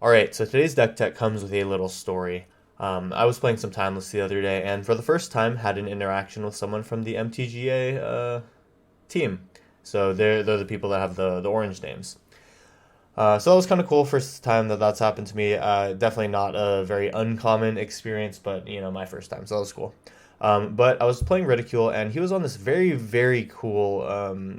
Alright, so today's deck tech comes with a little story. I was playing some Timeless the other day, and for the first time had an interaction with someone from the MTGA team. So they're the people that have the orange names. So that was kind of cool. First time that's happened to me. Definitely not a very uncommon experience, but my first time, so that was cool. But I was playing Ridicule, and he was on this very, very cool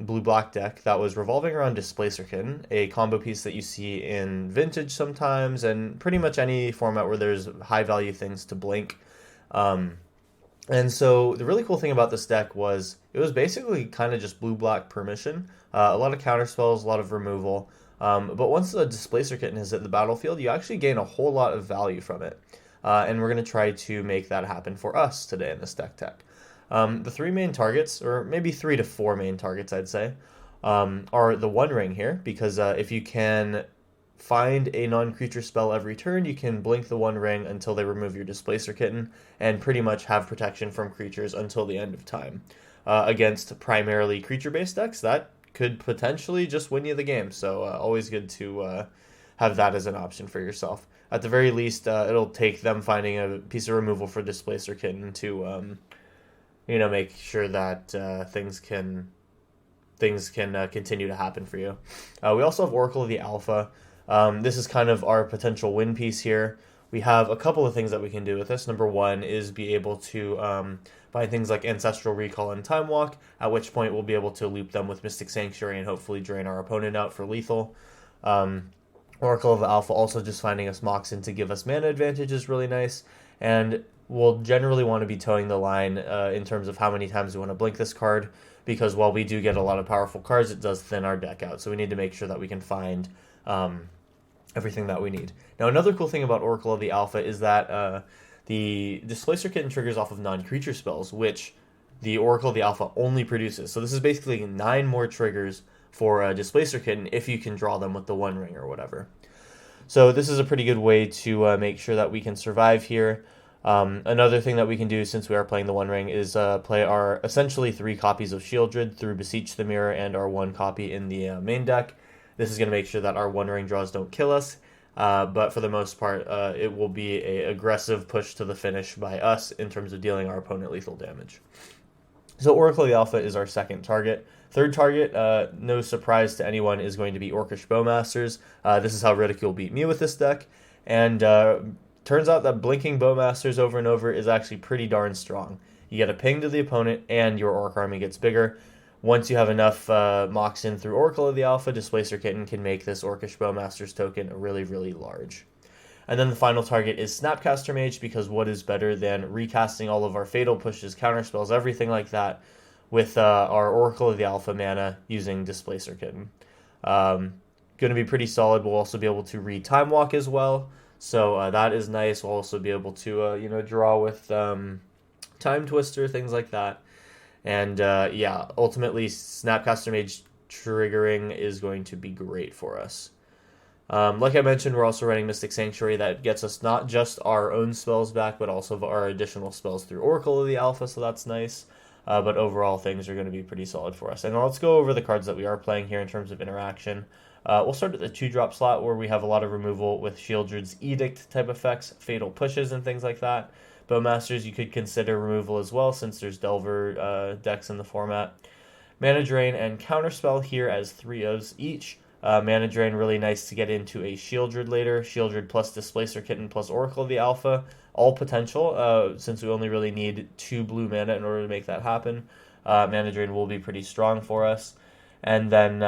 blue-black deck that was revolving around Displacer Kitten, a combo piece that you see in Vintage sometimes, and pretty much any format where there's high-value things to blink. Um, and so the really cool thing about this deck was it was basically kind of just blue-black permission, a lot of counter spells, a lot of removal. But once the Displacer Kitten is at the battlefield, you actually gain a whole lot of value from it. And we're going to try to make that happen for us today in this deck tech. The three main targets, or maybe 3 to 4 main targets, I'd say, are the One Ring here, because if you can find a non-creature spell every turn, you can blink the One Ring until they remove your Displacer Kitten, and pretty much have protection from creatures until the end of time. Against primarily creature-based decks, that could potentially just win you the game, so always good to have that as an option for yourself. At the very least, it'll take them finding a piece of removal for Displacer Kitten to, make sure that things can continue to happen for you. We also have Oracle of the Alpha. This is kind of our potential win piece here. We have a couple of things that we can do with this. Number one is be able to find things like Ancestral Recall and Time Walk, at which point we'll be able to loop them with Mystic Sanctuary and hopefully drain our opponent out for lethal. Oracle of the Alpha also just finding us Moxen to give us mana advantage is really nice, and we'll generally want to be towing the line in terms of how many times we want to blink this card, because while we do get a lot of powerful cards, it does thin our deck out, so we need to make sure that we can find everything that we need. Now, another cool thing about Oracle of the Alpha is that the Displacer Kitten triggers off of non-creature spells, which the Oracle of the Alpha only produces. So this is basically 9 more triggers for Displacer Kitten if you can draw them with the One Ring or whatever. So this is a pretty good way to make sure that we can survive here. Another thing that we can do, since we are playing the One Ring, is play our essentially 3 copies of Shieldred through Beseech the Mirror and our 1 copy in the main deck. This is going to make sure that our One Ring draws don't kill us, but for the most part, it will be an aggressive push to the finish by us in terms of dealing our opponent lethal damage. So Oracle of the Alpha is our second target. Third target, no surprise to anyone, is going to be Orcish Bowmasters. This is how Ridicule beat me with this deck, and turns out that blinking Bowmasters over and over is actually pretty darn strong. You get a ping to the opponent, and your Orc army gets bigger. Once you have enough Moxen through Oracle of the Alpha, Displacer Kitten can make this Orcish Bowmasters token really, really large. And then the final target is Snapcaster Mage, because what is better than recasting all of our Fatal Pushes, Counterspells, everything like that with our Oracle of the Alpha mana using Displacer Kitten. Going to be pretty solid. We'll also be able to read Time Walk as well, so that is nice. We'll also be able to draw with Time Twister, things like that. And ultimately Snapcaster Mage triggering is going to be great for us. Like I mentioned, we're also running Mystic Sanctuary that gets us not just our own spells back, but also our additional spells through Oracle of the Alpha, so that's nice. But overall, things are going to be pretty solid for us. And let's go over the cards that we are playing here in terms of interaction. We'll start at the 2-drop slot, where we have a lot of removal with Shieldred's Edict type effects, Fatal Pushes, and things like that. Bowmasters, you could consider removal as well, since there's Delver decks in the format. Mana Drain and Counterspell here as 3/0s each. Mana Drain, really nice to get into a Shieldred later. Shieldred plus Displacer Kitten plus Oracle of the Alpha, all potential, since we only really need 2 blue mana in order to make that happen. Mana Drain will be pretty strong for us. And then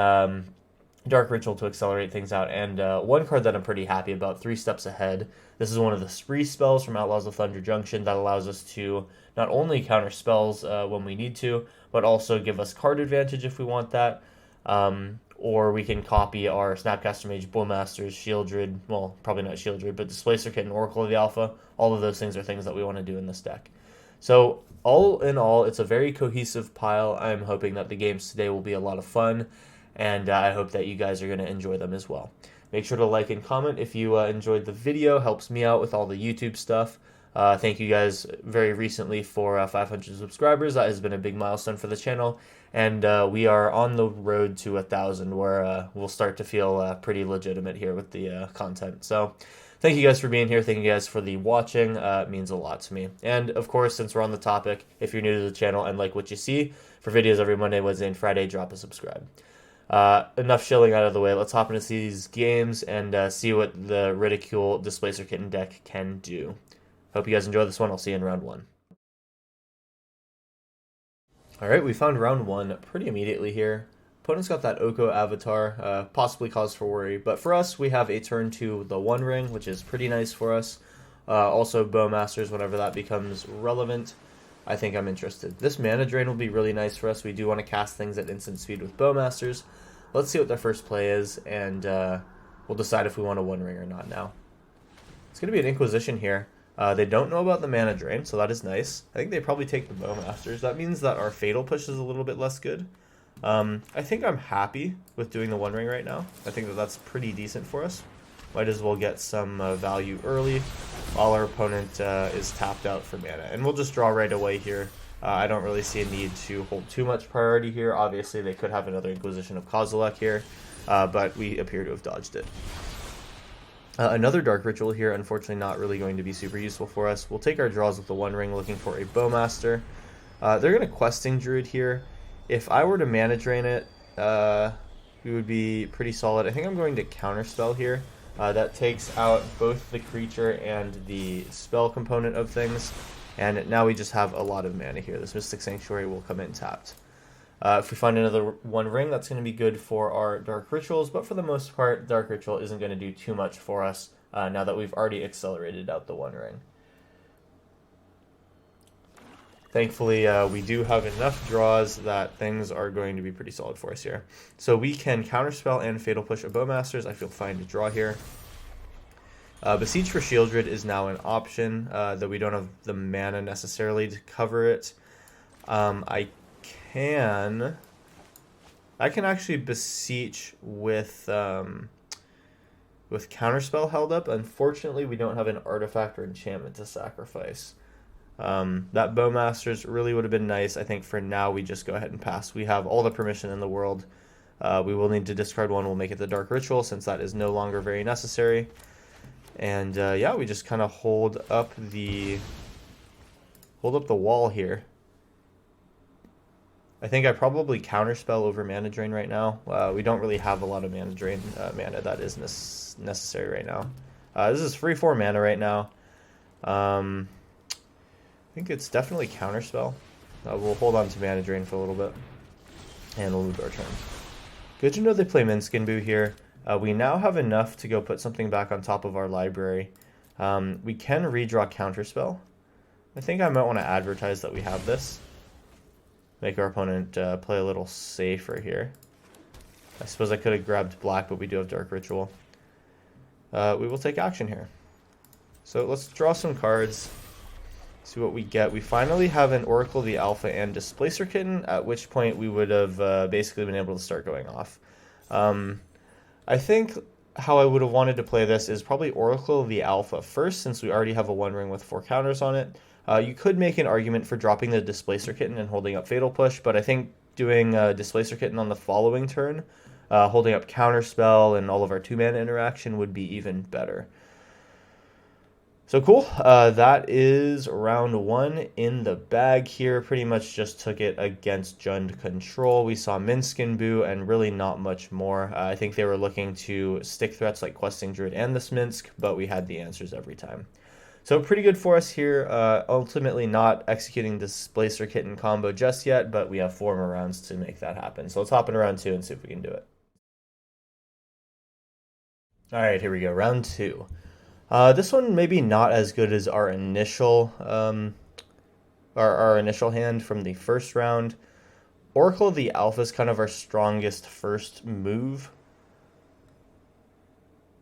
Dark Ritual to accelerate things out. And one card that I'm pretty happy about, 3 Steps Ahead. This is one of the spree spells from Outlaws of Thunder Junction that allows us to not only counter spells when we need to, but also give us card advantage if we want that. Or we can copy our Snapcaster Mage, Bowmasters, Shieldred, well, probably not Shieldred, but Displacer Kitten, Oracle of the Alpha. All of those things are things that we want to do in this deck. So all in all, it's a very cohesive pile. I'm hoping that the games today will be a lot of fun, and I hope that you guys are going to enjoy them as well. Make sure to like and comment if you enjoyed the video. Helps me out with all the YouTube stuff. Thank you guys very recently for 500 subscribers. That has been a big milestone for the channel. And we are on the road to 1,000 where we'll start to feel pretty legitimate here with the content. So thank you guys for being here. Thank you guys for the watching. It means a lot to me. And of course, since we're on the topic, if you're new to the channel and like what you see, for videos every Monday, Wednesday, and Friday, drop a subscribe. Enough shilling out of the way. Let's hop into these games and see what the Ridicule Displacer Kitten deck can do. Hope you guys enjoy this one. I'll see you in round 1. Alright, we found round 1 pretty immediately here. Opponent's got that Oko avatar, possibly cause for worry, but for us, we have a turn to the One Ring, which is pretty nice for us. Also, Bowmasters, whenever that becomes relevant, I think I'm interested. This mana drain will be really nice for us. We do want to cast things at instant speed with Bowmasters. Let's see what their first play is, and we'll decide if we want a One Ring or not now. It's going to be an Inquisition here. They don't know about the mana drain, so that is nice. I think they probably take the Bowmasters. That means that our Fatal Push is a little bit less good. I think I'm happy with doing the One Ring right now. I think that that's pretty decent for us. Might as well get some value early while our opponent is tapped out for mana. And we'll just draw right away here. I don't really see a need to hold too much priority here. Obviously, they could have another Inquisition of Kozilek here, but we appear to have dodged it. Another Dark Ritual here, unfortunately not really going to be super useful for us. We'll take our draws with the One Ring, looking for a Bowmaster. They're going to Questing Druid here. If I were to mana drain it, we would be pretty solid. I think I'm going to Counterspell here. That takes out both the creature and the spell component of things. And now we just have a lot of mana here. This Mystic Sanctuary will come in tapped. If we find another One Ring, that's going to be good for our Dark Rituals, but for the most part, Dark Ritual isn't going to do too much for us now that we've already accelerated out the One Ring. Thankfully, we do have enough draws that things are going to be pretty solid for us here. So we can Counterspell and Fatal Push a Bowmasters. I feel fine to draw here. Besiege for Shieldred is now an option, though we don't have the mana necessarily to cover it. I can actually beseech with Counterspell held up. Unfortunately, we don't have an artifact or enchantment to sacrifice. That Bowmasters really would have been nice. I think for now we just go ahead and pass. We have all the permission in the world. We will need to discard one. We'll make it the Dark Ritual since that is no longer very necessary. And yeah, we just kind of hold up the wall here. I think I probably Counterspell over Mana Drain right now. We don't really have a lot of Mana Drain mana that is necessary right now. This is free 4 mana right now. I think it's definitely Counterspell. We'll hold on to Mana Drain for a little bit. And we'll move our turn. Good to know they play Minskin here. We now have enough to go put something back on top of our library. We can redraw Counterspell. I think I might want to advertise that we have this. Make our opponent play a little safer here. I suppose I could have grabbed black, but we do have Dark Ritual. We will take action here. So let's draw some cards. See what we get. We finally have an Oracle of the Alpha and Displacer Kitten, at which point we would have basically been able to start going off. I think how I would have wanted to play this is probably Oracle of the Alpha first, since we already have a One Ring with 4 counters on it. You could make an argument for dropping the Displacer Kitten and holding up Fatal Push, but I think doing Displacer Kitten on the following turn, holding up Counterspell and all of our 2-mana interaction would be even better. So cool, that is round 1 in the bag here. Pretty much just took it against Jund Control. We saw Minskin and really not much more. I think they were looking to stick threats like Questing Druid and this Minsk, but we had the answers every time. So pretty good for us here. Ultimately not executing Displacer Kitten combo just yet, but we have 4 more rounds to make that happen. So let's hop into round 2 and see if we can do it. All right, here we go, round 2. This one maybe not as good as our initial our initial hand from the first round. Oracle of the Alpha is kind of our strongest first move.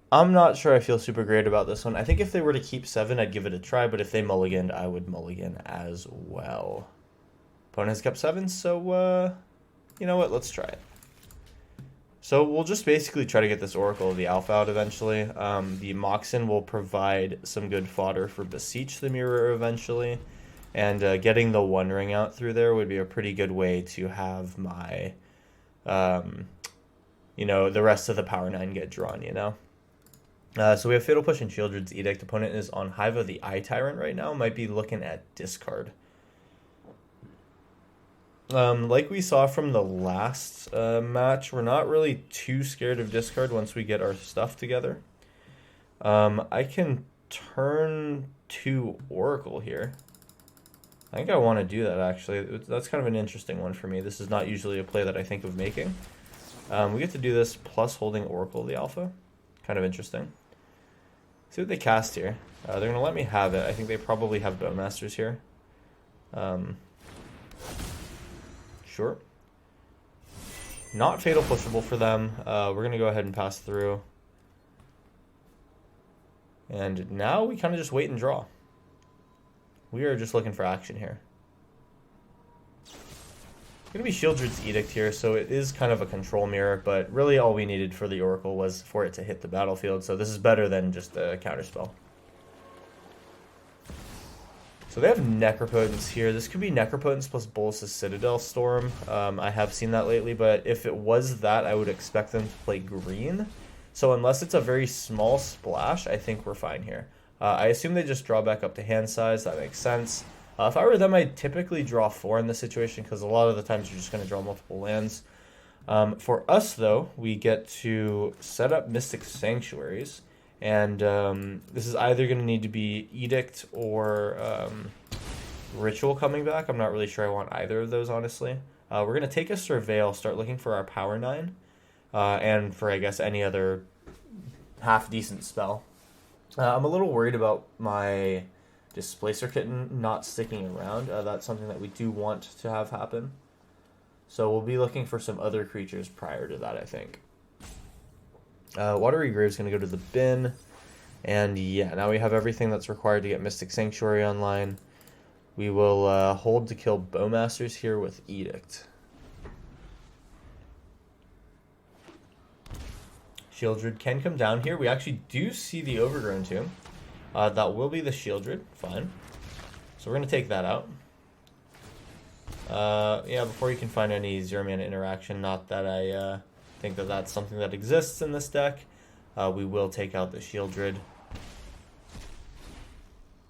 I'm not sure I feel super great about this one. I think if they were to keep 7, I'd give it a try, but if they mulliganed, I would mulligan as well. Opponent has kept 7, so you know what? Let's try it. So we'll just basically try to get this Oracle of the Alpha out eventually. The Moxen will provide some good fodder for Beseech the Mirror eventually. And getting the One Ring out through there would be a pretty good way to have my, you know, the rest of the Power 9 get drawn, you know. So we have Fatal Push and Shieldred's Edict. Opponent is on Hive of the Eye Tyrant right now. Might be looking at discard. Like we saw from the last match, we're not really too scared of discard once we get our stuff together. I can turn to Oracle here. I think I want to do that, actually. That's kind of an interesting one for me. This is not usually a play that I think of making. We get to do this plus holding Oracle of the Alpha. Kind of interesting. See what they cast here. They're going to let me have it. I think they probably have Bowmasters here. Sure. Not Fatal Pushable for them. We're going to go ahead and pass through. And now we kind of just wait and draw. We are just looking for action here. It's going to be Shieldred's Edict here, so it is kind of a control mirror, but really all we needed for the Oracle was for it to hit the battlefield, so this is better than just a counterspell. So they have Necropotence here. This could be Necropotence plus Bolas' Citadel Storm. I have seen that lately, but if it was that, I would expect them to play green. So unless it's a very small splash, I think we're fine here. I assume they just draw back up to hand size. That makes sense. If I were them, I'd typically draw 4 in this situation because a lot of the times you're just going to draw multiple lands. For us, though, we get to set up Mystic Sanctuaries. And this is either going to need to be Edict or Ritual coming back. I'm not really sure I want either of those, honestly. We're going to take a Surveil, start looking for our Power 9. And for, I guess, any other half-decent spell. I'm a little worried about my Displacer Kitten not sticking around. That's something that we do want to have happen. So we'll be looking for some other creatures prior to that, I think. Watery Grave is going to go to the bin. And yeah, now we have everything that's required to get Mystic Sanctuary online. We will hold to kill Bowmasters here with Edict. Shieldred can come down here. We actually do see the Overgrown Tomb. That will be the Shieldred. Fine. So we're going to take that out. Yeah, before you can find any 0-mana interaction, not that I think that that's something that exists in this deck, we will take out the Shieldred.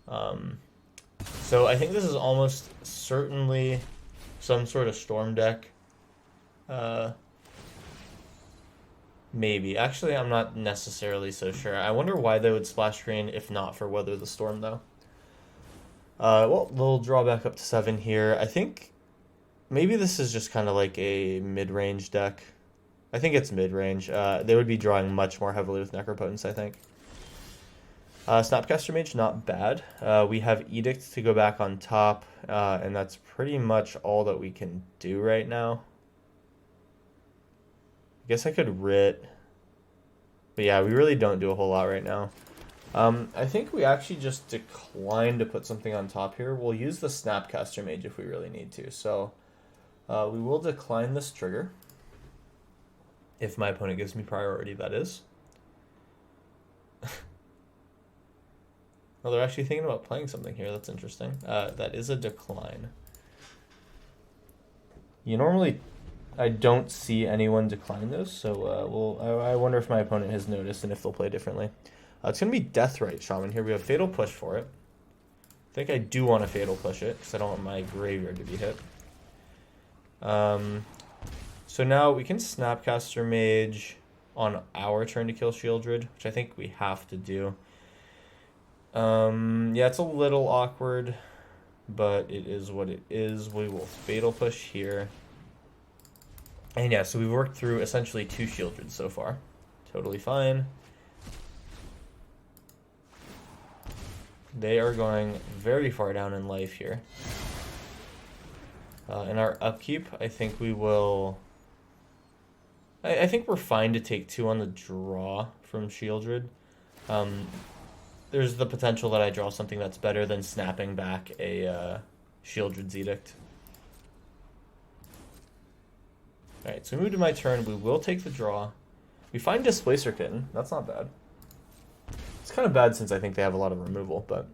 So I think this is almost certainly some sort of Storm deck. Maybe. Actually, I'm not necessarily so sure. I wonder why they would splash green if not for Weather the Storm, though. Well, they'll draw back up to 7 here. I think maybe this is just kind of like a mid-range deck. I think it's mid-range. They would be drawing much more heavily with Necropotence, I think. Snapcaster Mage, not bad. We have Edict to go back on top, and that's pretty much all that we can do right now. I guess I could Writ. But yeah, we really don't do a whole lot right now. I think we actually just decline to put something on top here. We'll use the Snapcaster Mage if we really need to. So we will decline this trigger. If my opponent gives me priority, that is. Well, they're actually thinking about playing something here. That's interesting. That is a decline. Normally, I don't see anyone decline those, so I wonder if my opponent has noticed and if they'll play differently. It's going to be Deathrite Shaman here. We have Fatal Push for it. I think I do want to Fatal Push it because I don't want my graveyard to be hit. So now we can Snapcaster Mage on our turn to kill Shieldred, which I think we have to do. Yeah, it's a little awkward, but it is what it is. We will Fatal Push here. And yeah, so we've worked through essentially 2 Shieldreds so far. Totally fine. They are going very far down in life here. In our upkeep, I think we will... I think we're fine to take 2 on the draw from Shieldred. There's the potential that I draw something that's better than snapping back a Shieldred's Edict. Alright, so we move to my turn. We will take the draw. We find Displacer Kitten. That's not bad. It's kind of bad since I think they have a lot of removal, but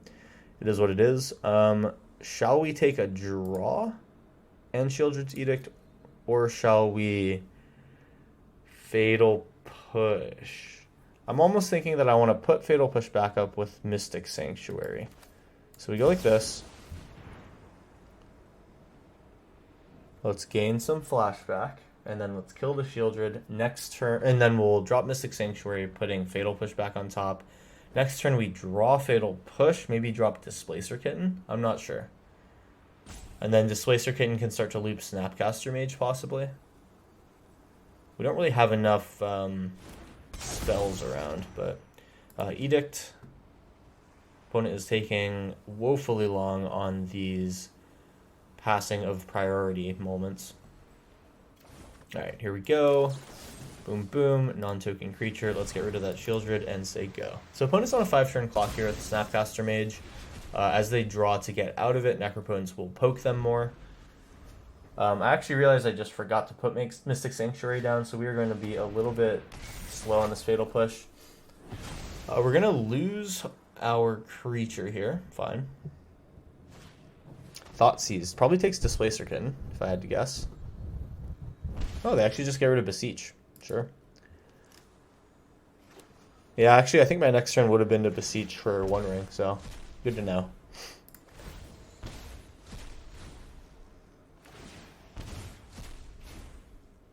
it is what it is. Shall we take a draw and Shieldred's Edict, or shall we Fatal Push? I'm almost thinking that I want to put Fatal Push back up with Mystic Sanctuary. So we go like this. Let's gain some flashback, and then let's kill the Shieldred next turn, and then we'll drop Mystic Sanctuary, putting Fatal Push back on top. Next turn we draw Fatal Push, maybe drop Displacer Kitten, I'm not sure. And then Displacer Kitten can start to loop Snapcaster Mage, possibly. We don't really have enough spells around, but Edict. Opponent is taking woefully long on these passing of priority moments. Alright, here we go. Boom, boom. Non-token creature. Let's get rid of that Shieldred and say go. So opponent's on a 5-turn clock here with Snapcaster Mage. As they draw to get out of it, Necropotence will poke them more. I actually realized I just forgot to put Mystic Sanctuary down, so we are going to be a little bit slow on this Fatal Push. We're going to lose our creature here. Fine. Thoughtseize. Probably takes Displacer Kitten, if I had to guess. Oh, they actually just get rid of Beseech. Sure. Yeah, actually, I think my next turn would have been to Beseech for One Ring, so good to know.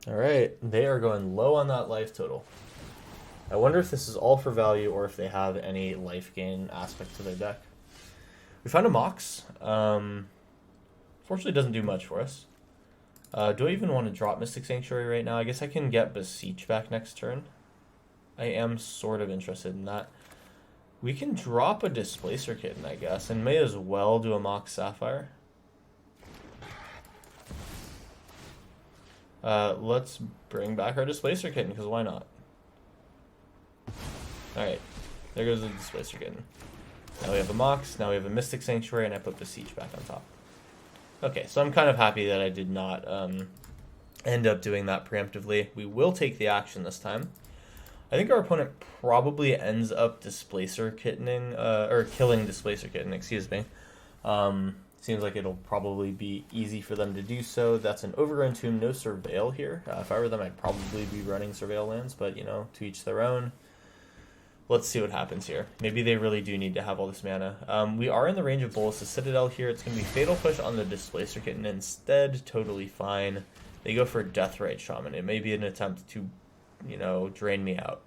Alright, they are going low on that life total. I wonder if this is all for value or if they have any life gain aspect to their deck. We found a Mox. Fortunately, it doesn't do much for us. Do I even want to drop Mystic Sanctuary right now? I guess I can get Beseech back next turn. I am sort of interested in that. We can drop a Displacer Kitten, I guess, and may as well do a Mox Sapphire. Let's bring back our Displacer Kitten, because why not? Alright, there goes the Displacer Kitten. Now we have a Mox, now we have a Mystic Sanctuary, and I put Beseech back on top. Okay, so I'm kind of happy that I did not end up doing that preemptively. We will take the action this time. I think our opponent probably ends up Displacer Kittening, or killing Displacer Kitten, excuse me. Seems like it'll probably be easy for them to do so. That's an Overgrown Tomb, no Surveil here. If I were them, I'd probably be running Surveil lands, but, you know, to each their own. Let's see what happens here. Maybe they really do need to have all this mana. We are in the range of Bolas' Citadel here. It's going to be Fatal Push on the Displacer Kitten instead. Totally fine. They go for Deathrite Shaman. It may be an attempt to, you know, drain me out.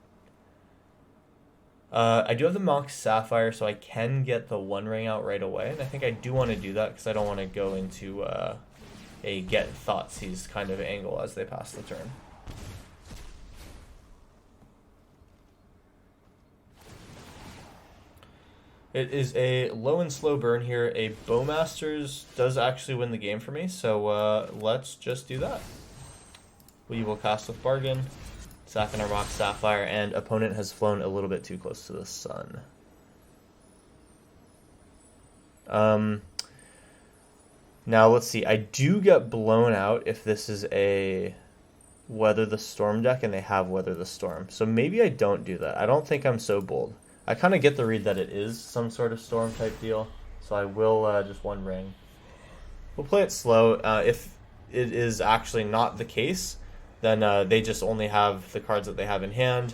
I do have the Mox Sapphire, so I can get the One Ring out right away. And I think I do want to do that because I don't want to go into a get Thoughtseize kind of angle as they pass the turn. It is a low and slow burn here. A Bowmasters does actually win the game for me, so let's just do that. We will cast with Bargain, sack in our Mox Sapphire, and opponent has flown a little bit too close to the sun. Now let's see. I do get blown out if this is a Weather the Storm deck and they have Weather the Storm. So maybe I don't do that. I don't think I'm so bold. I kind of get the read that it is some sort of storm type deal, so I will just One Ring. We'll play it slow. If it is actually not the case, then they just only have the cards that they have in hand,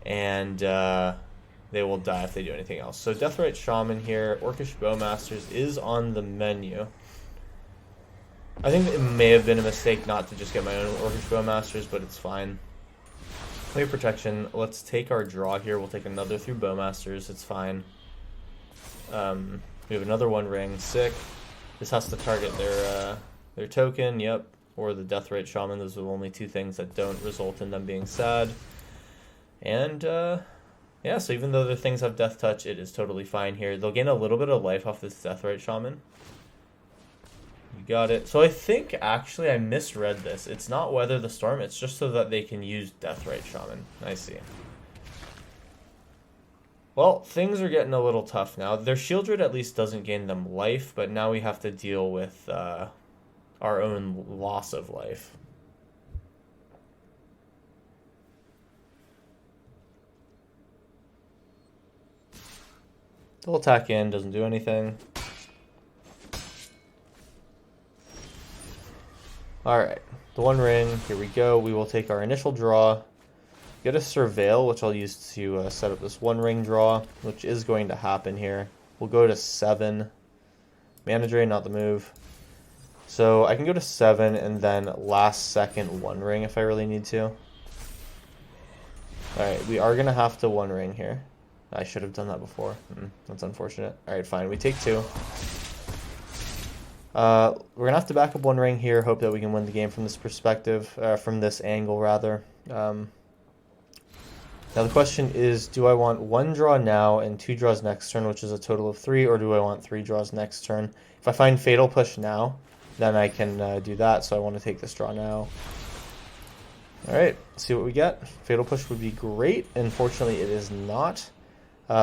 and they will die if they do anything else. So Deathrite Shaman here, Orcish Bowmasters is on the menu. I think it may have been a mistake not to just get my own Orcish Bowmasters, but it's fine. Play Protection. Let's take our draw here. We'll take another through Bowmasters. It's fine. We have another One Ring. Sick. This has to target their token. Yep. Or the Deathrite Shaman. Those are the only two things that don't result in them being sad. And, yeah, so even though their things have Death Touch, it is totally fine here. They'll gain a little bit of life off this Deathrite Shaman. You got it. So I think, actually, I misread this. It's not Weather the Storm. It's just so that they can use Deathrite Shaman. I see. Well, things are getting a little tough now. Their Shieldred at least doesn't gain them life, but now we have to deal with our own loss of life. So we'll attack in, doesn't do anything. Alright, the One Ring, here we go. We will take our initial draw, get a Surveil, which I'll use to set up this One Ring draw, which is going to happen here. We'll go to 7. Mana Drain, not the move. So I can go to 7 and then last second One Ring if I really need to. Alright, we are going to have to One Ring here. I should have done that before. That's unfortunate. Alright, fine. We take 2. We're going to have to back up One Ring here, hope that we can win the game from this perspective, from this angle, rather. Now the question is, do I want 1 draw now and 2 draws next turn, which is a total of 3, or do I want 3 draws next turn? If I find Fatal Push now, then I can do that, so I want to take this draw now. Alright, see what we get. Fatal Push would be great. Unfortunately, it is not.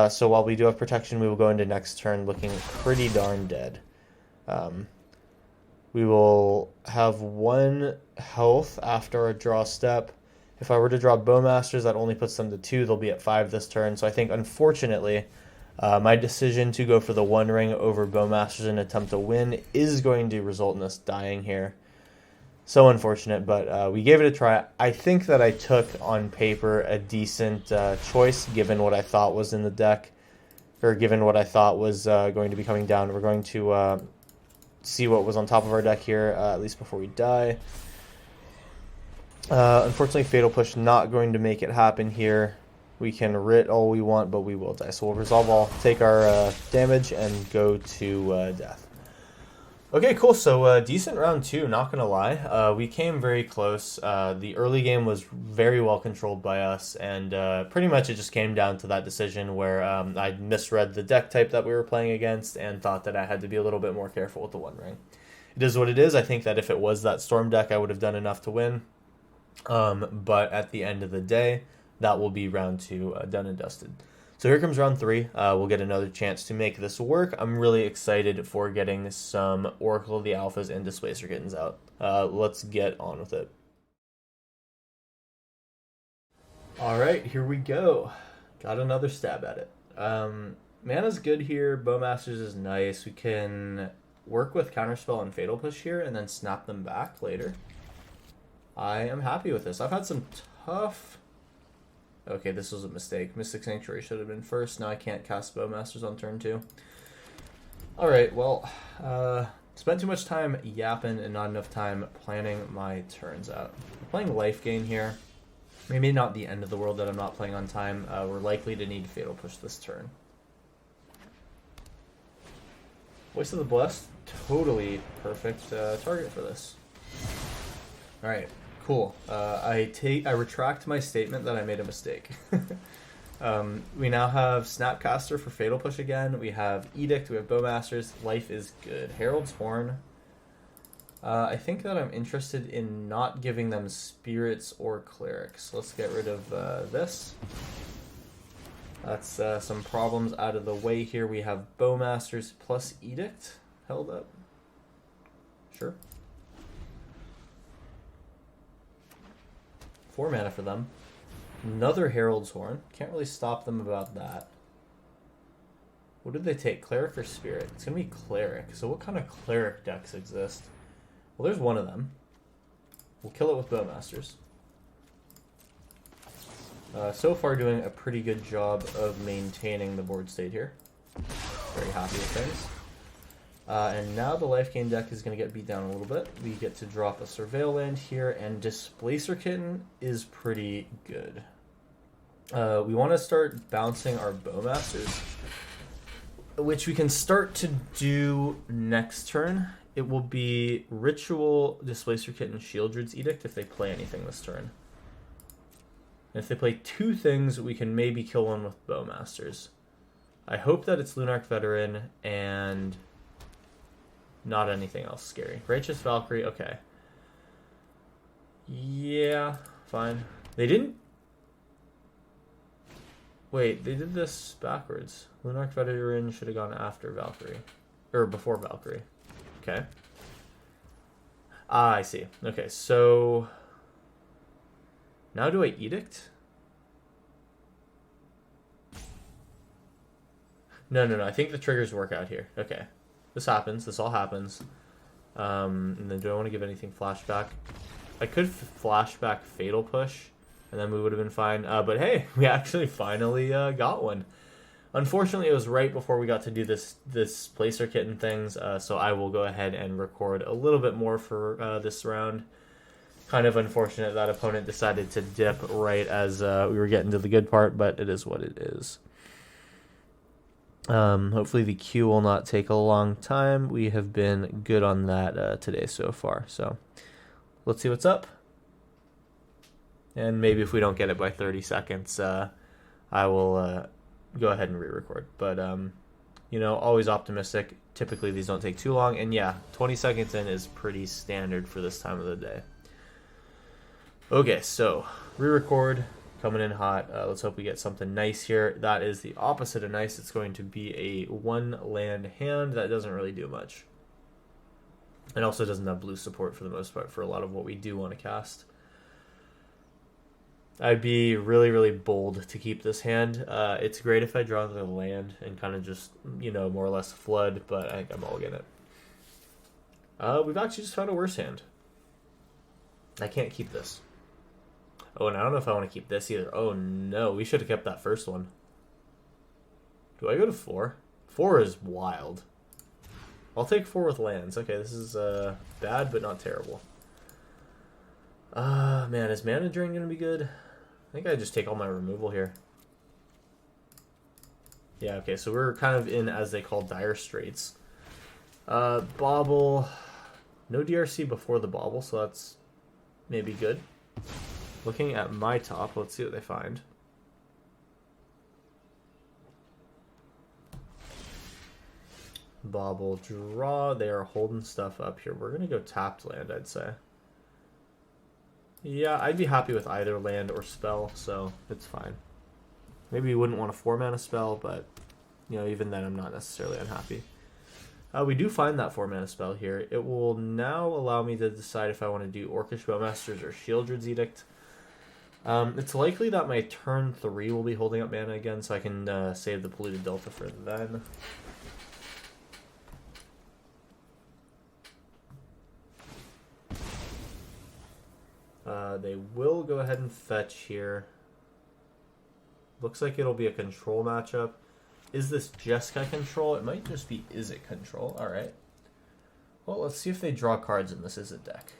So while we do have protection, we will go into next turn looking pretty darn dead. We will have 1 health after our draw step. If I were to draw Bowmasters, that only puts them to 2. They'll be at 5 this turn. So I think, unfortunately, my decision to go for the One Ring over Bowmasters and attempt to win is going to result in us dying here. So unfortunate, but we gave it a try. I think that I took, on paper, a decent choice, given what I thought was in the deck, or given what I thought was going to be coming down. We're going to see what was on top of our deck here, at least before we die. Unfortunately, Fatal Push not going to make it happen here. We can writ all we want, but we will die. So we'll resolve all, take our damage, and go to death. Okay, cool. So decent round 2, not going to lie. We came very close. The early game was very well controlled by us, and pretty much it just came down to that decision where I misread the deck type that we were playing against and thought that I had to be a little bit more careful with the One Ring. It is what it is. I think that if it was that Storm deck, I would have done enough to win. But at the end of the day, that will be round 2 done and dusted. So here comes round 3. We'll get another chance to make this work. I'm really excited for getting some Oracle of the Alphas and Displacer Kittens out. Let's get on with it. Alright, here we go. Got another stab at it. Mana's good here. Bowmasters is nice. We can work with Counterspell and Fatal Push here and then snap them back later. I am happy with this. I've had some tough... Okay, this was a mistake. Mystic Sanctuary should have been first. Now I can't cast Bowmasters on turn 2. Alright, well, spent too much time yapping and not enough time planning my turns out. I'm playing Life Gain here. Maybe not the end of the world that I'm not playing on time. We're likely to need Fatal Push this turn. Voice of the Blessed, totally perfect target for this. Alright. Cool. I retract my statement that I made a mistake. We now have Snapcaster for Fatal Push again. We have Edict. We have Bowmasters. Life is good. Herald's Horn. I think that I'm interested in not giving them Spirits or Clerics. Let's get rid of this. That's some problems out of the way here. We have Bowmasters plus Edict held up. Sure. 4 mana for them. Another Herald's Horn. Can't really stop them about that. What did they take? Cleric or Spirit? It's going to be Cleric. So what kind of Cleric decks exist? Well, there's one of them. We'll kill it with Bowmasters. So far doing a pretty good job of maintaining the board state here. Very happy with things. And now the Life Gain deck is going to get beat down a little bit. We get to drop a Surveil land here, and Displacer Kitten is pretty good. We want to start bouncing our Bowmasters, which we can start to do next turn. It will be Ritual, Displacer Kitten, Shieldred's Edict if they play anything this turn. And if they play 2 things, we can maybe kill one with Bowmasters. I hope that it's Lunarch Veteran and... not anything else scary. Righteous Valkyrie, okay. Yeah, fine. They didn't... Wait, they did this backwards. Lunarch Veteran should have gone after Valkyrie. Or before Valkyrie. Okay. Ah, I see. Okay, so... now do I Edict? No. I think the triggers work out here. Okay. This happens. This all happens. And then do I want to give anything flashback? I could flashback Fatal Push, and then we would have been fine. But hey, we actually finally got one. Unfortunately, it was right before we got to do this Displacer Kitten things, so I will go ahead and record a little bit more for this round. Kind of unfortunate that opponent decided to dip right as we were getting to the good part, but it is what it is. Hopefully the queue will not take a long time. We have been good on that today so far, so let's see what's up. And maybe if we don't get it by 30 seconds, I will go ahead and re-record. But, you know, always optimistic. Typically these don't take too long. And yeah, 20 seconds in is pretty standard for this time of the day. Okay, so re-record, coming in hot. Let's hope we get something nice here. That is the opposite of nice. It's going to be a 1-land hand. That doesn't really do much. It also doesn't have blue support for the most part for a lot of what we do want to cast. I'd be really, really bold to keep this hand. It's great if I draw the land and kind of just, you know, more or less flood, but I think I'm all getting it. We've actually just found a worse hand. I can't keep this. Oh, and I don't know if I want to keep this either. Oh, no. We should have kept that first one. Do I go to 4? 4 is wild. I'll take 4 with lands. Okay, this is bad, but not terrible. Man, is Mana Drain going to be good? I think I just take all my removal here. Yeah, okay, so we're kind of in, as they call, dire straits. Bobble. No DRC before the bobble, so that's maybe good. Looking at my top, let's see what they find. Bobble, draw. They are holding stuff up here. We're going to go tapped land, I'd say. Yeah, I'd be happy with either land or spell, so it's fine. Maybe you wouldn't want a 4-mana spell, but, you know, even then I'm not necessarily unhappy. We do find that 4-mana spell here. It will now allow me to decide if I want to do Orcish Bowmasters or Shieldred's Edict. It's likely that my turn 3 will be holding up mana again, so I can save the Polluted Delta for then. They will go ahead and fetch here. Looks like it'll be a control matchup. Is this Jeskai control? It might just be Izzet control. Alright. Well, let's see if they draw cards in this Izzet deck.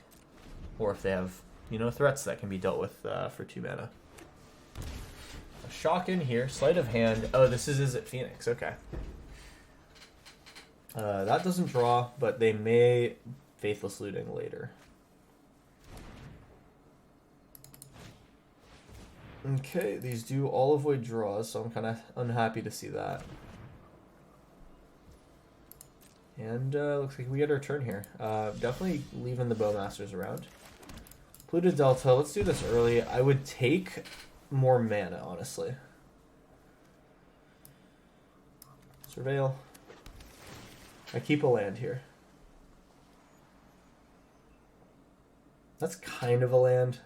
Or if they have, you know, threats that can be dealt with for 2 mana. A shock in here. Sleight of hand. Oh, this is Izzet Phoenix. Okay. That doesn't draw, but they may Faithless Looting later. Okay, these do all avoid draws, so I'm kind of unhappy to see that. And looks like we get our turn here. Definitely leaving the Bowmasters around. Polluted Delta, let's do this early. I would take more mana, honestly. Surveil. I keep a land here. That's kind of a land.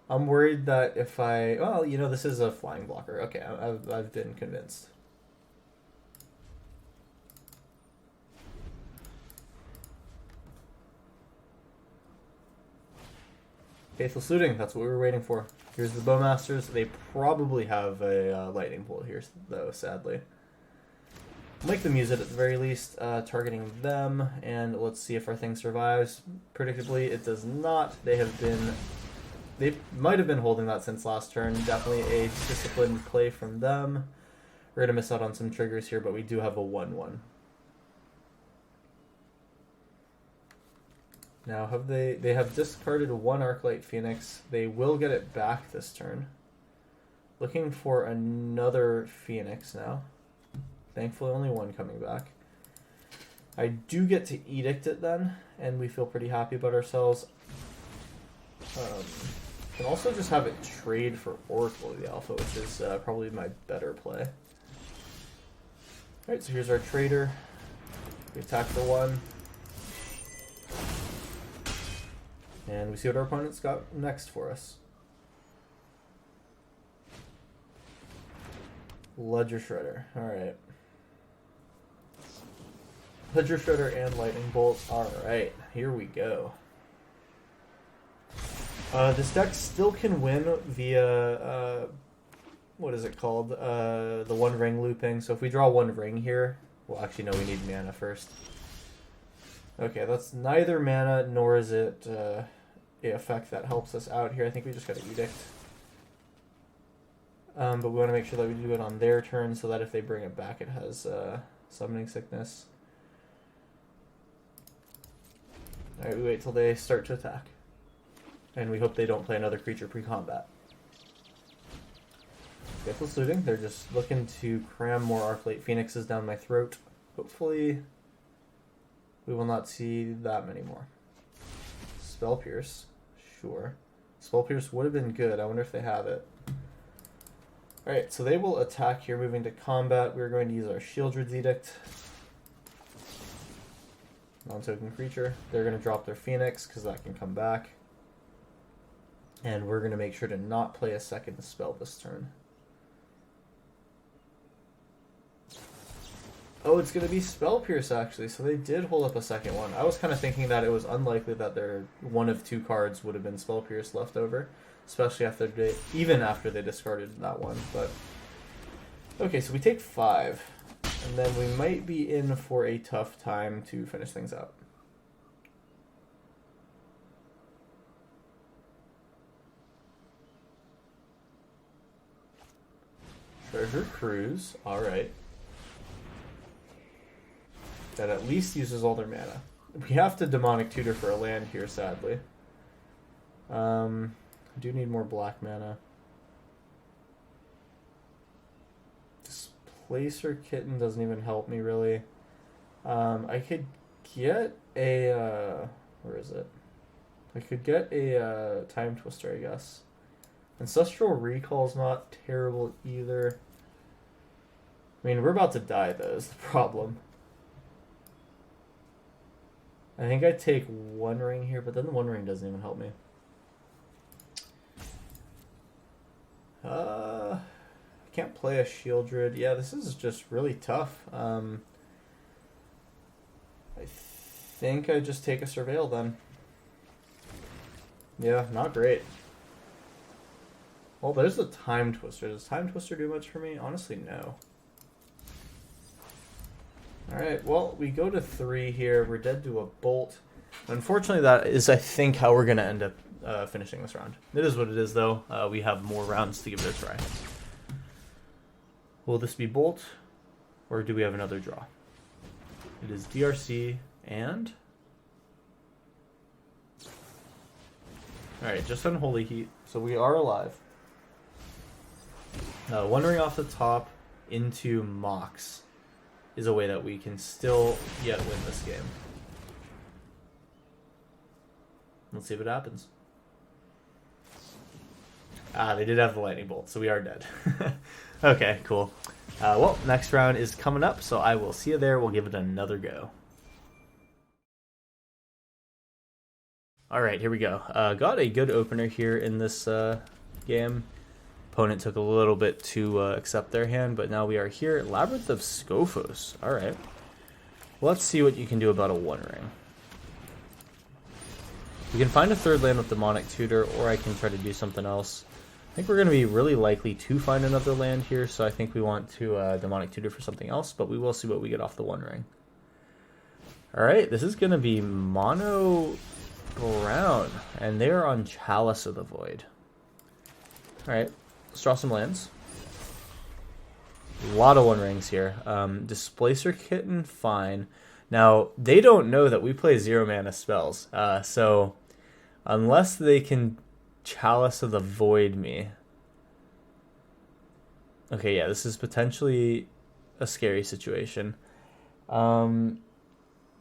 I'm worried that if I... Well, you know, this is a flying blocker. Okay, I've been convinced. Faithless Looting, that's what we were waiting for. Here's the Bowmasters. They probably have a Lightning Bolt here, though, sadly. Make them use it at the very least, targeting them, and let's see if our thing survives. Predictably, it does not. They might have been holding that since last turn. Definitely a disciplined play from them. We're going to miss out on some triggers here, but we do have a 1-1. Now, they have discarded 1 Arclight Phoenix. They will get it back this turn. Looking for another Phoenix now. Thankfully, only 1 coming back. I do get to Edict it then, and we feel pretty happy about ourselves. Can also just have it trade for Oracle of the Alpha, which is probably my better play. Alright, so here's our trader. We attack the 1. And we see what our opponent's got next for us. Ledger Shredder. Alright. Ledger Shredder and Lightning Bolt. Alright, here we go. This deck still can win via, what is it called? The one ring looping. So if we draw one ring here, well, actually, no, we need mana first. Okay, that's neither mana, nor is it a effect that helps us out here. I think we just got an Edict. But we want to make sure that we do it on their turn so that if they bring it back, it has Summoning Sickness. Alright, we wait till they start to attack. And we hope they don't play another creature pre-combat. Faithless Looting, they're just looking to cram more Arclight Phoenixes down my throat. Hopefully, we will not see that many more. Spell Pierce, sure. Spell Pierce would have been good, I wonder if they have it. Alright, so they will attack here, moving to combat. We're going to use our Shieldred's Edict. Non-token creature. They're going to drop their Phoenix, because that can come back. And we're going to make sure to not play a second spell this turn. Oh, it's going to be Spell Pierce, actually, so they did hold up a second one. I was kind of thinking that it was unlikely that their one of two cards would have been Spell Pierce left over, especially after even after they discarded that one. But okay, so we take 5, and then we might be in for a tough time to finish things out. Treasure Cruise, alright. That at least uses all their mana. We have to Demonic Tutor for a land here, sadly. I do need more black mana. Displacer Kitten doesn't even help me, really. I could get a... where is it? I could get a Time Twister, I guess. Ancestral Recall's not terrible either. I mean, we're about to die, though, is the problem. I think I take one ring here, but then the one ring doesn't even help me. I can't play a Shieldred. Yeah, this is just really tough. I think I just take a Surveil then. Yeah, not great. Well, there's the Time Twister. Does Time Twister do much for me? Honestly, no. Alright, well, we go to 3 here. We're dead to a Bolt. Unfortunately, that is, I think, how we're going to end up finishing this round. It is what it is, though. We have more rounds to give it a try. Will this be Bolt, or do we have another draw? It is DRC and... Alright, just Unholy Heat. So we are alive. One ring off the top into Mox is a way that we can still yet win this game. Let's see what happens. Ah, they did have the Lightning Bolt, so we are dead. Okay, cool. Well, next round is coming up, so I will see you there. We'll give it another go. Alright, here we go. Got a good opener here in this game. Opponent took a little bit to accept their hand, but now we are here. Labyrinth of Scophos. Alright. Let's see what you can do about a one ring. We can find a third land with Demonic Tutor, or I can try to do something else. I think we're going to be really likely to find another land here, so I think we want to Demonic Tutor for something else, but we will see what we get off the one ring. Alright, this is going to be mono brown, and they're on Chalice of the Void. Alright, let's draw some lands. A lot of one rings here. Displacer Kitten, fine. Now, they don't know that we play 0 mana spells, so unless they can Chalice of the Void me. Okay, yeah, this is potentially a scary situation.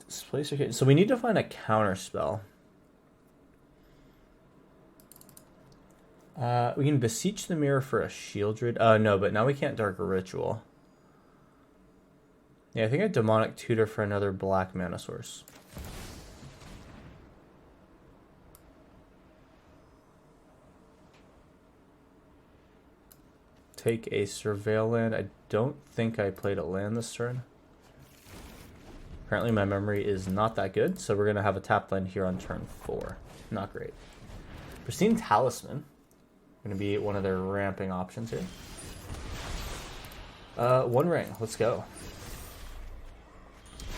Displacer Kitten. So we need to find a counter spell. We can Beseech the Mirror for a Shieldred. No, but now we can't Dark Ritual. Yeah, I think I Demonic Tutor for another black mana source. take a Surveil land. I don't think I played a land this turn. Apparently my memory is not that good, so we're going to have a tap land here on turn 4. Not great. Pristine Talisman. Going to be one of their ramping options here. One ring. Let's go.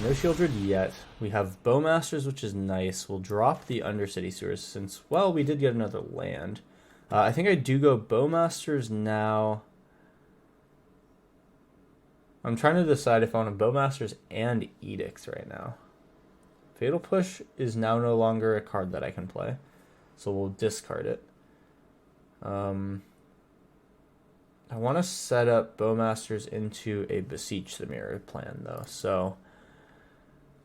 No Shieldred yet. We have Bowmasters, which is nice. We'll drop the Undercity Sewers since, well, we did get another land. I think I do go Bowmasters now. I'm trying to decide if I want Bowmasters and Edicts right now. Fatal Push is now no longer a card that I can play, so we'll discard it. I want to set up Bowmasters into a Beseech the Mirror plan, though, so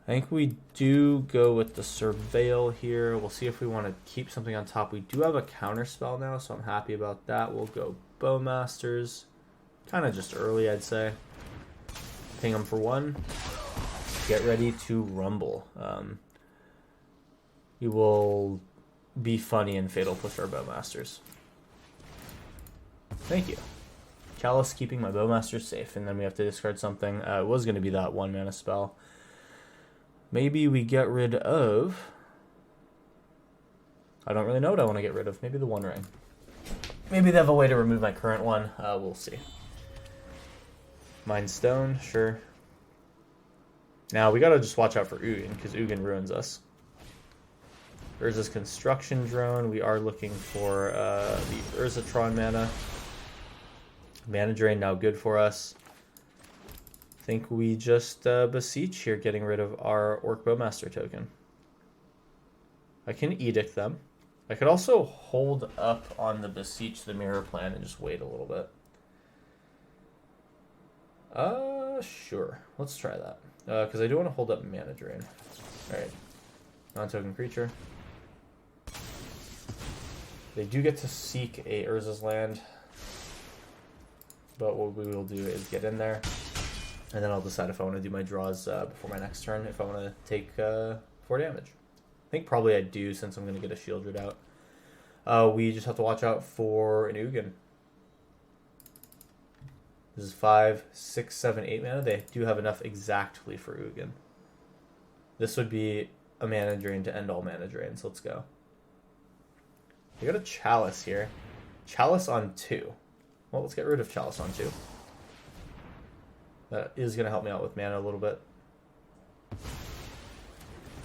I think we do go with the Surveil here. We'll see if we want to keep something on top. We do have a counterspell now, so I'm happy about that. We'll go Bowmasters. Kind of just early, I'd say. Ping them for 1. Get ready to rumble. We will be funny and Fatal Push our Bowmasters. Thank you. Chalice keeping my Bowmasters safe, and then we have to discard something. It was going to be that 1 mana spell. Maybe we get rid of... I don't really know what I want to get rid of. Maybe the One Ring. Maybe they have a way to remove my current one. We'll see. Mind Stone, sure. Now we gotta just watch out for Ugin, because Ugin ruins us. Urza's Construction Drone. We are looking for the Urza Tron mana. Mana Drain now good for us. I think we just Beseech here, getting rid of our Orc Bowmaster token. I can Edict them. I could also hold up on the Beseech the Mirror plan and just wait a little bit. Sure. Let's try that. Because I do want to hold up Mana Drain. Alright. Non-token creature. They do get to seek a Urza's land. But what we will do is get in there. And then I'll decide if I want to do my draws before my next turn, if I want to take 4 damage. I think probably I do, since I'm going to get a Shieldred out. We just have to watch out for an Ugin. This is 5, 6, 7, 8 mana. They do have enough exactly for Ugin. This would be a Mana Drain to end all Mana Drains. Let's go. We got a Chalice here. Chalice on 2. Well, let's get rid of Chalice on 2. That is going to help me out with mana a little bit.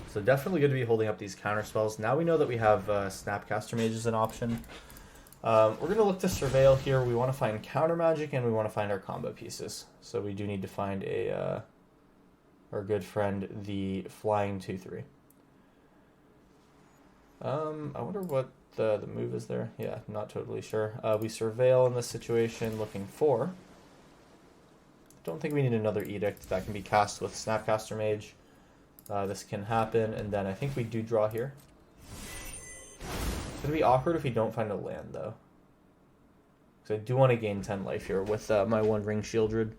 So definitely good to be holding up these counter spells. Now we know that we have Snapcaster Mage as an option. We're going to look to Surveil here. We want to find counter magic and we want to find our combo pieces. So we do need to find our good friend, the Flying 2/3. I wonder what the move is there. Yeah, not totally sure. We Surveil in this situation, looking for... Don't think we need another Edict that can be cast with Snapcaster Mage. This can happen, and then I think we do draw here. It's going to be awkward if we don't find a land, though. Because I do want to gain 10 life here with my 1 ring Shieldred.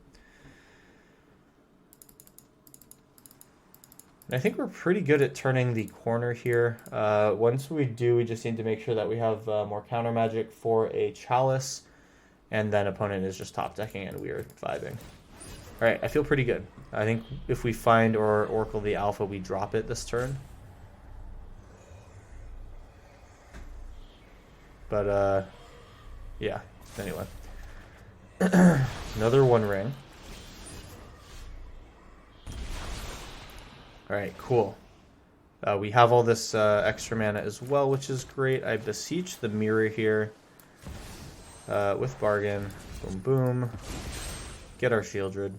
And I think we're pretty good at turning the corner here. Once we do, we just need to make sure that we have more counter magic for a Chalice. And then opponent is just top decking and we are vibing. Alright, I feel pretty good. I think if we find or Oracle the Alpha, we drop it this turn. But, yeah, anyway. Another 1 ring. Alright, cool. We have all this extra mana as well, which is great. I Beseech the Mirror here with Bargain. Boom, boom. Get our Shieldred.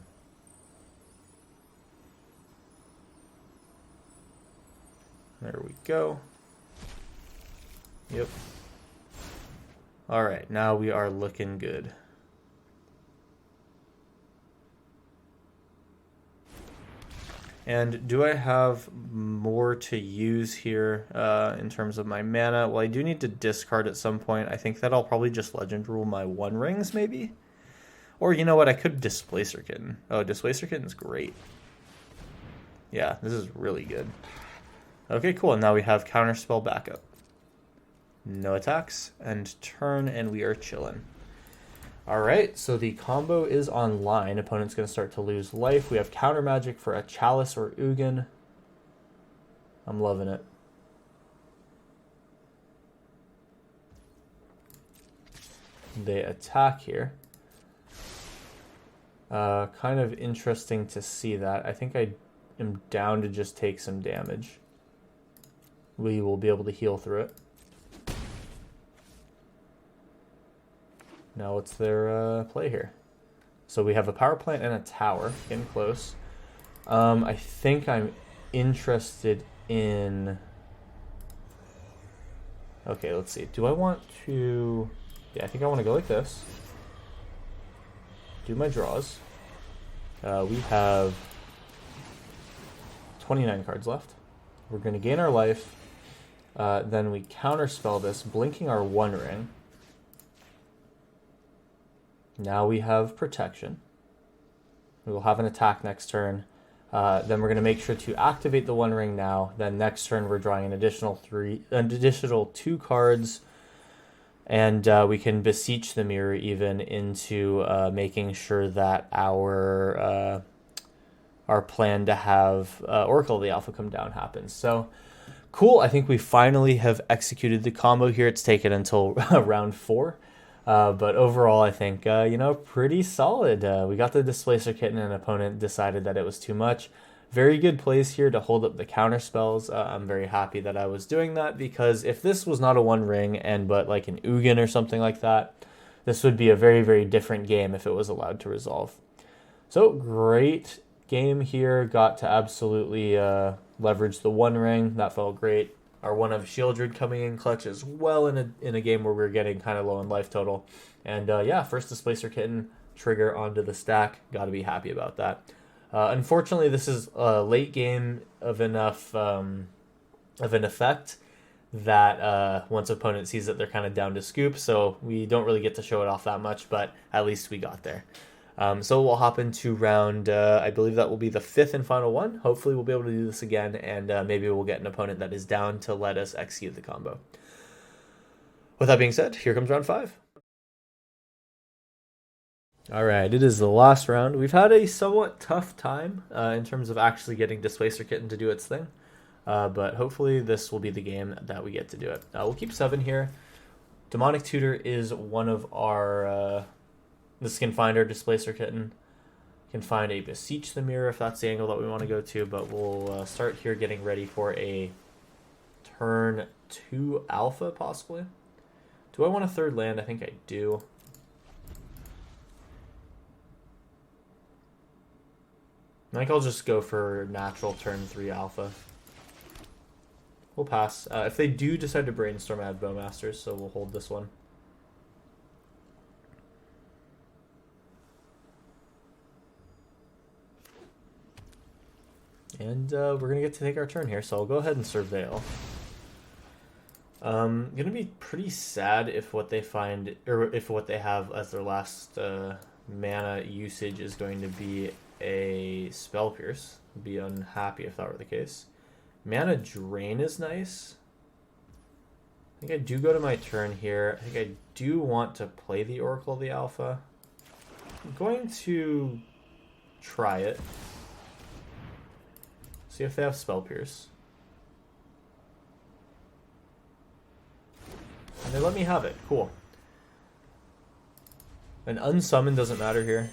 There we go. Yep. Alright, now we are looking good. And do I have more to use here in terms of my mana? Well, I do need to discard at some point. I think that I'll probably just Legend Rule my 1 rings, maybe? Or, you know what, I could Displacer Kitten. Oh, Displacer Kitten's great. Yeah, this is really good. Okay, cool. Now we have Counterspell backup. No attacks, and turn, and we are chilling. All right, so the combo is online. Opponent's going to start to lose life. We have counter magic for a Chalice or Ugin. I'm loving it. They attack here. Kind of interesting to see that. I think I am down to just take some damage. We will be able to heal through it. Now what's their play here? So we have a power plant and a tower, getting close. I think I'm interested in... Okay, let's see. Do I want to... Yeah, I think I want to go like this. Do my draws. We have 29 cards left. We're going to gain our life. Then we counterspell this, blinking our One Ring. Now we have protection. We will have an attack next turn. Then we're going to make sure to activate the One Ring now. Then next turn we're drawing an additional 2 cards. And we can beseech the mirror even into making sure that our plan to have Oracle of the Alpha come down happens. So cool. I think we finally have executed the combo here. It's taken until round 4. But overall, I think, pretty solid. We got the Displacer Kitten, and an opponent decided that it was too much. Very good plays here to hold up the counter spells. I'm very happy that I was doing that, because if this was not a One Ring but like an Ugin or something like that, this would be a very, very different game if it was allowed to resolve. So great game here. Got to absolutely leverage the One Ring. That felt great. Our one of Shieldred coming in clutch as well in a game where we were getting kind of low in life total. And yeah, first Displacer Kitten trigger onto the stack. Got to be happy about that. Unfortunately, this is a late game of enough of an effect that once opponent sees that they're kind of down to scoop, so we don't really get to show it off that much, but at least we got there. So we'll hop into round, I believe that will be the 5th and final one. Hopefully we'll be able to do this again, and maybe we'll get an opponent that is down to let us execute the combo. With that being said, here comes round 5. All right, it is the last round. We've had a somewhat tough time in terms of actually getting Displacer Kitten to do its thing, but hopefully this will be the game that we get to do it. We'll keep 7 here. Demonic Tutor is one of our... This can find our Displacer Kitten. Can find a Beseech the Mirror if that's the angle that we want to go to, but we'll start here getting ready for a turn 2 alpha, possibly. Do I want a 3rd land? I think I do. I think I'll just go for natural turn 3 alpha. We'll pass. If they do decide to brainstorm, I have Bowmasters, so we'll hold this one. And we're going to get to take our turn here, so I'll go ahead and Surveil. Going to be pretty sad if what they find, or if what they have as their last mana usage is going to be a Spell Pierce. I'd be unhappy if that were the case. Mana Drain is nice. I think I do go to my turn here. I think I do want to play the Oracle of the Alpha. I'm going to try it. See if they have Spell Pierce. And they let me have it. Cool. An unsummon doesn't matter here.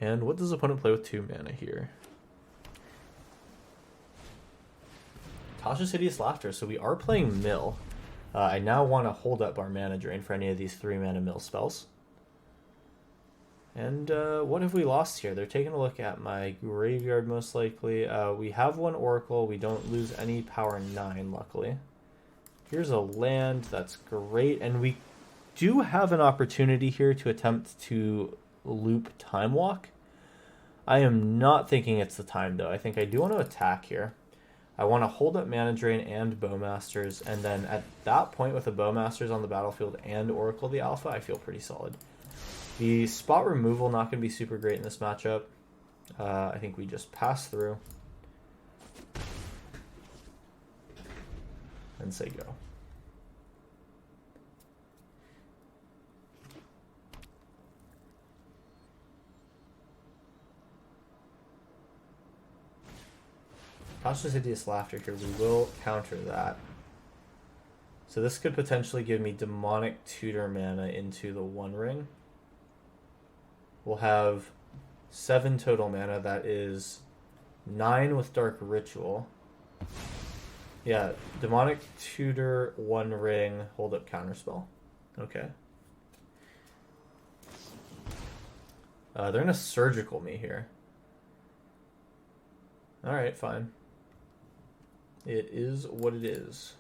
And what does opponent play with 2 mana here? Tasha's Hideous Laughter. So we are playing Mill. I now want to hold up our mana drain for any of these 3 mana mill spells. And what have we lost here? They're taking a look at my graveyard most likely. We have 1 Oracle. We don't lose any power 9, luckily. Here's a land. That's great. And we do have an opportunity here to attempt to loop Time Walk. I am not thinking it's the time, though. I think I do want to attack here. I want to hold up Mana Drain and Bowmasters, and then at that point with the Bowmasters on the battlefield and Oracle of the Alpha, I feel pretty solid. The spot removal not going to be super great in this matchup. I think we just pass through. and say go. Cautious hideous laughter here. We will counter that. So this could potentially give me demonic tutor mana into the One Ring. We'll have 7 total mana. That is 9 with Dark Ritual. Yeah, demonic tutor, One Ring, hold up counterspell. Okay. They're gonna surgical me here. Alright, fine. It is what it is.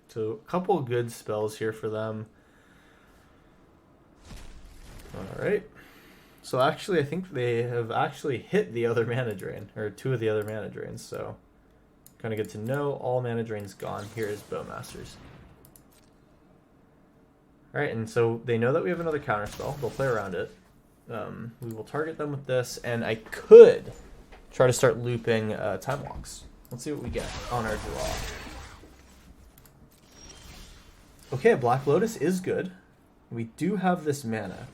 So a couple good spells here for them. Alright. So actually I think they have actually hit the other mana drain, or 2 of the other mana drains, so kind of good to know. All mana drains gone. Here is Bowmasters. Alright, and so they know that we have another counterspell. They'll play around it. We will target them with this, and I could try to start looping Time Walks. Let's see what we get on our draw. Okay, Black Lotus is good. We do have this mana.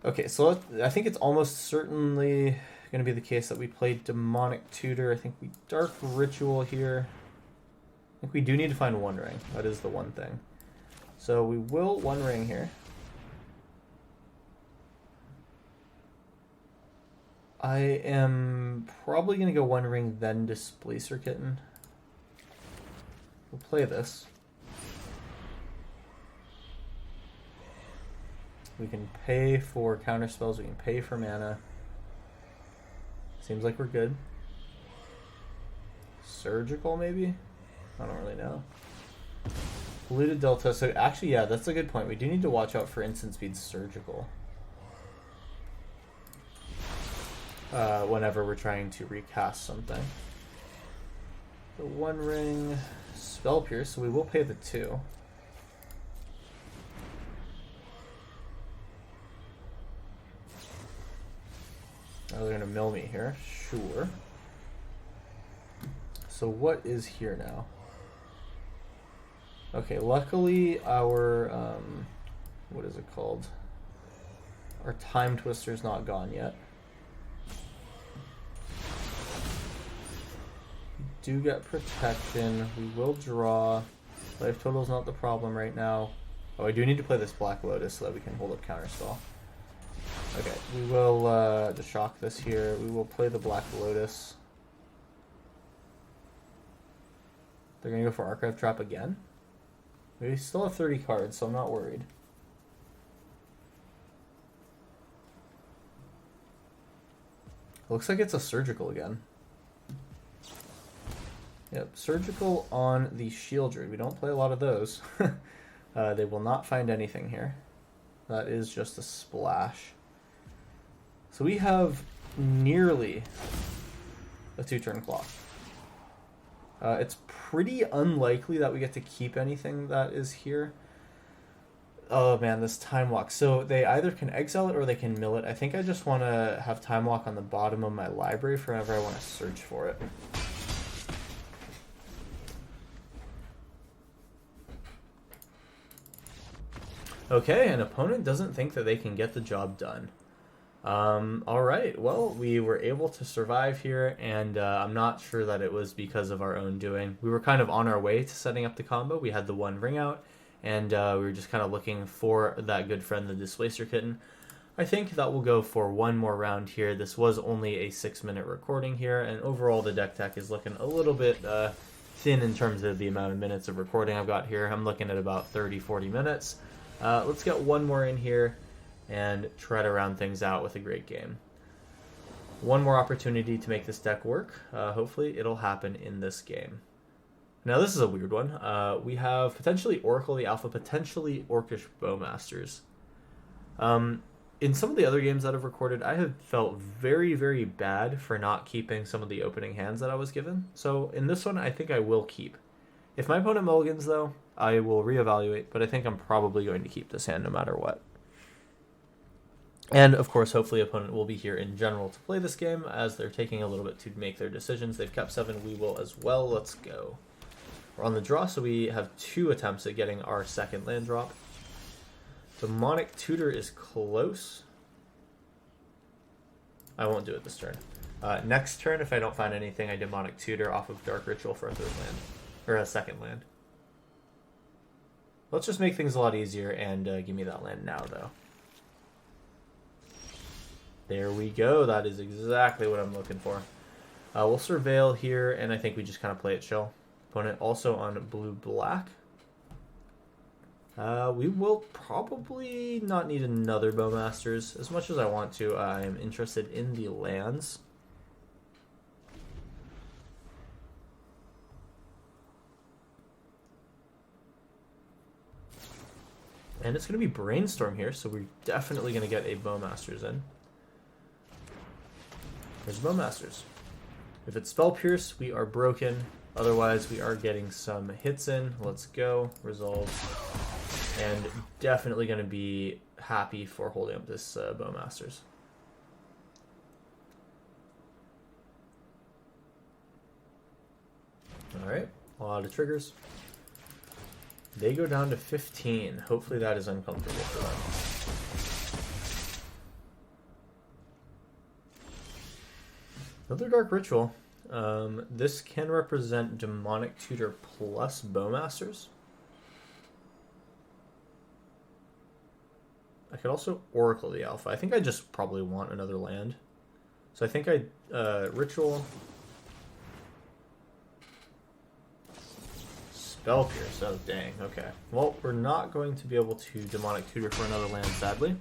Okay, so I think it's almost certainly going to be the case that we play Demonic Tutor. I think we Dark Ritual here. I think we do need to find One Ring. That is the one thing. So we will One Ring here. I am probably going to go One Ring, then Displacer Kitten. We'll play this. We can pay for counter spells. We can pay for mana. Seems like we're good. Surgical, maybe? I don't really know. Polluted Delta. So actually, yeah, that's a good point. We do need to watch out for instant speed Surgical. Whenever we're trying to recast something. The One Ring, Spell Pierce, so we will pay the 2. Oh, they're gonna mill me here, sure. So what is here now? Okay, luckily our, what is it called? Our Time Twister's not gone yet. We do get protection. We will draw. Life total's not the problem right now. Oh, I do need to play this Black Lotus so that we can hold up counterspell. Okay, we will just shock this here. We will play the Black Lotus. They're going to go for Archive Trap again. We still have 30 cards, so I'm not worried. Looks like it's a Surgical again. Yep, Surgical on the Shieldred. We don't play a lot of those. They will not find anything here. That is just a splash. So we have nearly a 2-turn clock. It's pretty unlikely that we get to keep anything that is here. Oh man, this Time Walk. So they either can exile it or they can mill it. I think I just want to have Time Walk on the bottom of my library for whenever I want to search for it. Okay, an opponent doesn't think that they can get the job done. Alright, well, we were able to survive here, and I'm not sure that it was because of our own doing. We were kind of on our way to setting up the combo. We had the One Ring out, and we were just kind of looking for that good friend, the Displacer Kitten. I think that will go for one more round here. This was only a 6-minute recording here, and overall the deck tech is looking a little bit thin in terms of the amount of minutes of recording I've got here. I'm looking at about 30-40 minutes. Let's get one more in here and try to round things out with a great game. One more opportunity to make this deck work. Hopefully it'll happen in this game. Now this is a weird one. We have potentially Oracle the Alpha, potentially Orcish Bowmasters. In some of the other games that I've recorded, I have felt very, very bad for not keeping some of the opening hands that I was given. So in this one, I think I will keep. If my opponent mulligans, though, I will reevaluate, but I think I'm probably going to keep this hand no matter what. And, of course, hopefully opponent will be here in general to play this game, as they're taking a little bit to make their decisions. They've kept 7, we will as well. Let's go. We're on the draw, so we have 2 attempts at getting our second land drop. Demonic Tutor is close. I won't do it this turn. Next turn, if I don't find anything, I Demonic Tutor off of Dark Ritual for a 3rd land. Or a 2nd land. Let's just make things a lot easier and give me that land now, though. There we go. That is exactly what I'm looking for. We'll Surveil here, and I think we just kind of play it chill. Opponent also on blue-black. We will probably not need another Bowmasters. As much as I want to, I am interested in the lands. And it's going to be Brainstorm here, so we're definitely going to get a Bowmasters in. There's Bowmasters. If it's Spell Pierce, we are broken. Otherwise, we are getting some hits in. Let's go. Resolve. And definitely going to be happy for holding up this Bowmasters. Alright, a lot of triggers. They go down to 15. Hopefully that is uncomfortable for them. Another Dark Ritual. This can represent Demonic Tutor plus Bowmasters. I could also Oracle the Alpha. I think I just probably want another land. So I think I Ritual. Spell Pierce. Oh, dang. Okay. Well, we're not going to be able to Demonic Tutor for another land, sadly.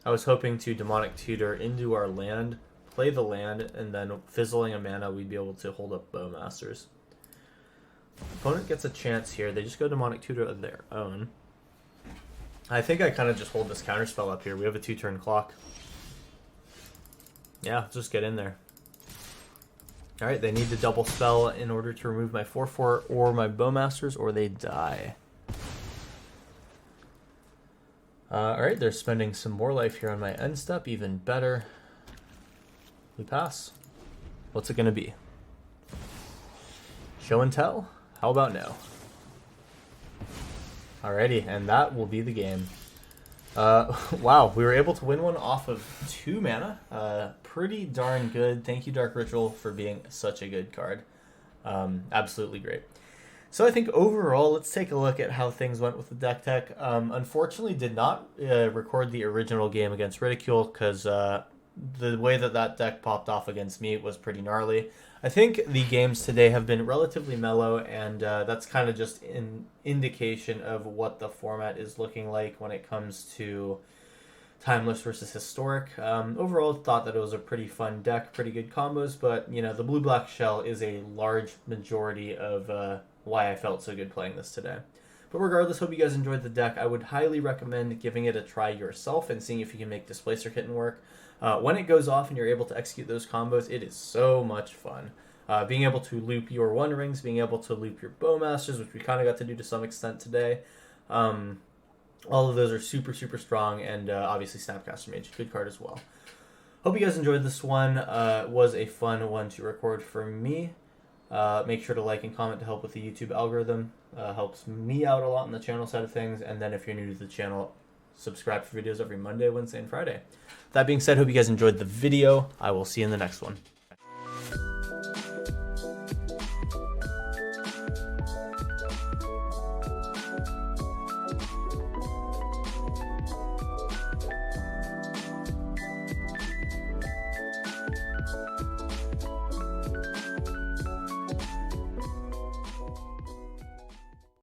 I was hoping to Demonic Tutor into our land, play the land, and then fizzling a mana, we'd be able to hold up Bowmasters. Opponent gets a chance here. They just go Demonic Tutor of their own. I think I kind of just hold this counterspell up here. We have a 2-turn clock. Yeah, just get in there. Alright, they need to double spell in order to remove my 4/4 or my Bowmasters, or they die. Alright, they're spending some more life here on my end step, even better. We pass. What's it going to be? Show and tell? How about no? Alrighty, and that will be the game. Wow, we were able to win one off of 2 mana. Pretty darn good. Thank you, Dark Ritual, for being such a good card. Absolutely great. So I think overall, let's take a look at how things went with the deck tech. Unfortunately, did not record the original game against Ridicule because the way that that deck popped off against me was pretty gnarly. I think the games today have been relatively mellow, and that's kind of just an indication of what the format is looking like when it comes to Timeless versus Historic. Overall, thought that it was a pretty fun deck, pretty good combos, but you know, the blue-black shell is a large majority of why I felt so good playing this today. But regardless, hope you guys enjoyed the deck. I would highly recommend giving it a try yourself and seeing if you can make Displacer Kitten work. When it goes off and you're able to execute those combos, it is so much fun. Being able to loop your One Rings, being able to loop your Bowmasters, which we kind of got to do to some extent today. All of those are super, super strong, and obviously Snapcaster Mage, good card as well. Hope you guys enjoyed this one. It was a fun one to record for me. Make sure to like and comment to help with the YouTube algorithm. Helps me out a lot on the channel side of things. And then if you're new to the channel, subscribe for videos every Monday, Wednesday, and Friday. That being said, hope you guys enjoyed the video. I will see you in the next one.